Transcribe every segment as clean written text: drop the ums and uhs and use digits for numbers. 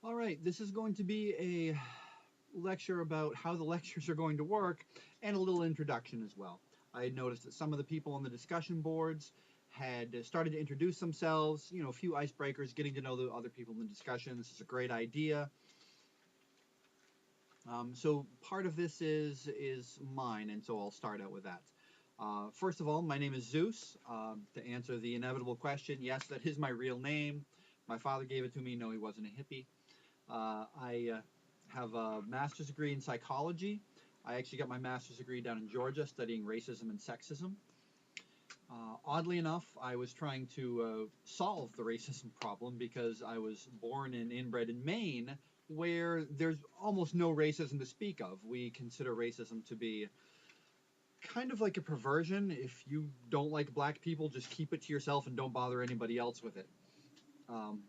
All right, this is going to be a lecture about how the lectures are going to work and a little introduction as well. I had noticed that some of the people on the discussion boards had started to introduce themselves, a few icebreakers, getting to know the other people in the discussion. This is a great idea. So part of this is mine, and so I'll start out with that. First of all, my name is Zeus. To answer the inevitable question, yes, that is my real name. My father gave it to me. No, he wasn't a hippie. I have a master's degree in psychology. I actually got my master's degree down in Georgia studying racism and sexism. Oddly enough, I was trying to solve the racism problem because I was born and inbred in Maine, where there's almost no racism to speak of. We consider racism to be kind of like a perversion. If you don't like black people, just keep it to yourself and don't bother anybody else with it. Um,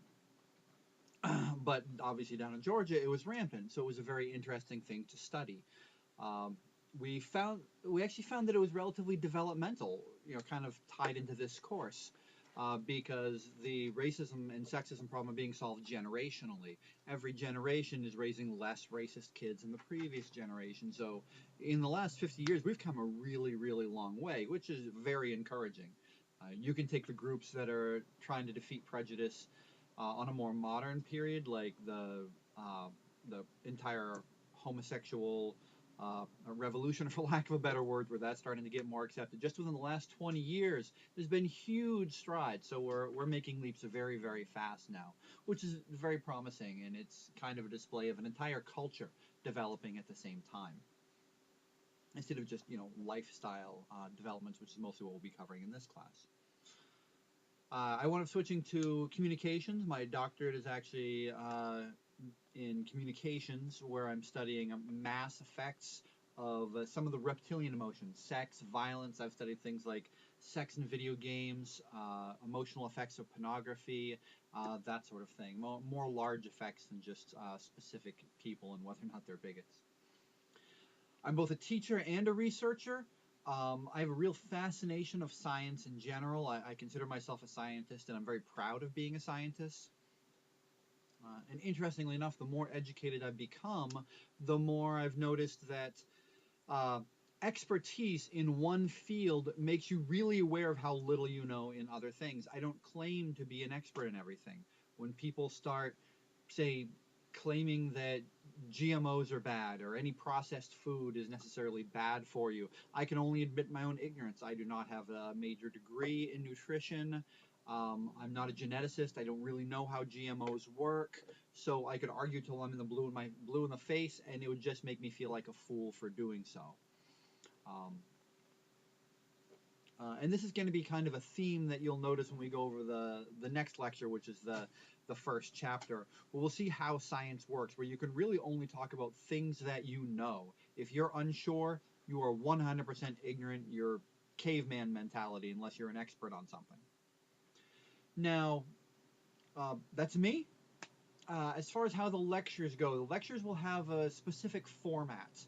but obviously down in Georgia, it was rampant, so it was a very interesting thing to study. Um, we actually found that it was relatively developmental, kind of tied into this course. Because the racism and sexism problem are being solved generationally. Every generation is raising less racist kids than the previous generation. So, in the last 50 years, we've come a really, really long way, which is very encouraging. You can take the groups that are trying to defeat prejudice on a more modern period, like the entire homosexual revolution, for lack of a better word, where that's starting to get more accepted. Just within the last 20 years, there's been huge strides. So we're making leaps very, very fast now, which is very promising, and it's kind of a display of an entire culture developing at the same time. Instead of just lifestyle developments, which is mostly what we'll be covering in this class. I wound up switching to communications. My doctorate is actually in communications, where I'm studying mass effects of some of the reptilian emotions, sex, violence. I've studied things like sex in video games, emotional effects of pornography, that sort of thing. More large effects than just specific people and whether or not they're bigots. I'm both a teacher and a researcher. I have a real fascination of science in general. I consider myself a scientist, and I'm very proud of being a scientist. And interestingly enough, the more educated I've become, the more I've noticed that uh, expertise in one field makes you really aware of how little you know in other things. I don't claim to be an expert in everything. When people start, say, claiming that GMOs are bad or any processed food is necessarily bad for you, I can only admit my own ignorance. I do not have a major degree in nutrition. I'm not a geneticist. I don't really know how GMOs work, so I could argue till I'm in the blue in the face, and it would just make me feel like a fool for doing so. Um, and this is going to be kind of a theme that you'll notice when we go over the next lecture, which is the first chapter. We'll see how science works, where you can really only talk about things that you know. If you're unsure, you are 100% ignorant. You're caveman mentality unless you're an expert on something. Now, that's me. As far as how the lectures go, the lectures will have a specific format.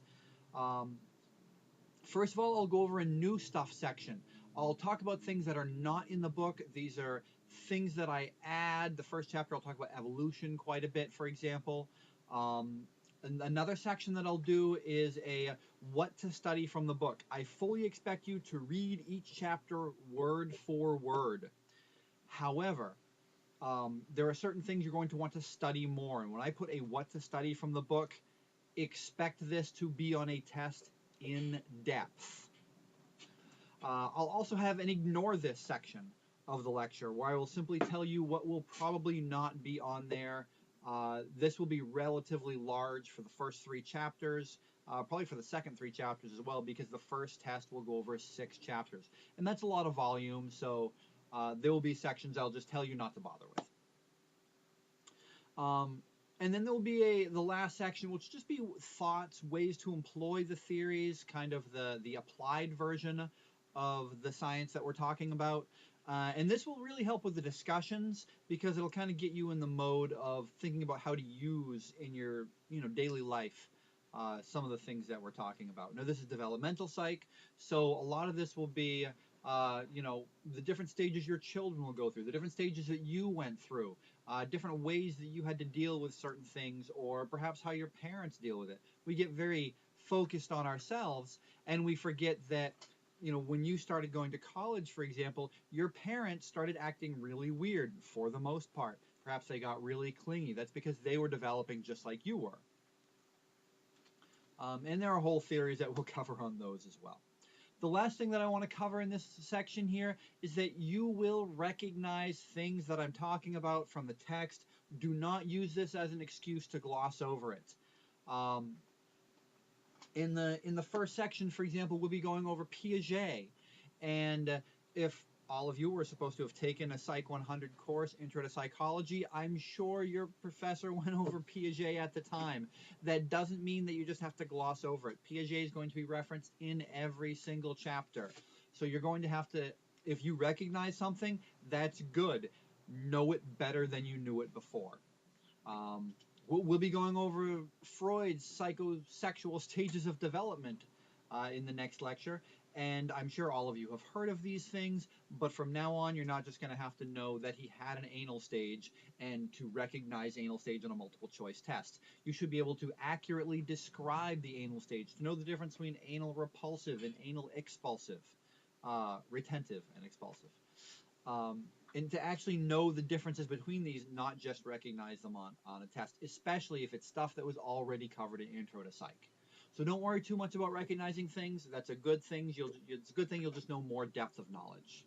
Um, First of all, I'll go over a new stuff section. I'll talk about things that are not in the book. These are things that I add. The first chapter, I'll talk about evolution quite a bit, for example. Another section that I'll do is a what to study from the book. I fully expect you to read each chapter word for word. However, there are certain things you're going to want to study more. And when I put a what to study from the book, expect this to be on a test in depth. I'll also have an ignore this section of the lecture, where I will simply tell you what will probably not be on there. This will be relatively large for the first 3 chapters, probably for the second 3 chapters as well, because the first test will go over 6 chapters. And that's a lot of volume, so there will be sections I'll just tell you not to bother with. And then there will be the last section, which will just be thoughts, ways to employ the theories, kind of the applied version of the science that we're talking about. And this will really help with the discussions, because it'll kind of get you in the mode of thinking about how to use in your daily life some of the things that we're talking about. Now, this is developmental psych, so a lot of this will be You know, the different stages your children will go through, the different stages that you went through, different ways that you had to deal with certain things, or perhaps how your parents deal with it. We get very focused on ourselves, and we forget that, you know, when you started going to college, for example, your parents started acting really weird for the most part. Perhaps they got really clingy. That's because they were developing just like you were. And there are whole theories that we'll cover on those as well. The last thing that I want to cover in this section here is that you will recognize things that I'm talking about from the text. Do not use this as an excuse to gloss over it. Um, in the first section, for example, we'll be going over Piaget, and if all of you were supposed to have taken a Psych 100 course, Intro to Psychology, I'm sure your professor went over Piaget at the time. That doesn't mean that you just have to gloss over it. Piaget is going to be referenced in every single chapter. So you're going to have to, if you recognize something, that's good. Know it better than you knew it before. Um, we'll be going over Freud's psychosexual stages of development in the next lecture. And I'm sure all of you have heard of these things, but from now on, you're not just going to have to know that he had an anal stage and to recognize anal stage on a multiple choice test. You should be able to accurately describe the anal stage, to know the difference between anal repulsive and anal expulsive, retentive and expulsive. And to actually know the differences between these, not just recognize them on a test, especially if it's stuff that was already covered in Intro to Psych. So don't worry too much about recognizing things. That's a good thing. It's a good thing you'll just know more depth of knowledge.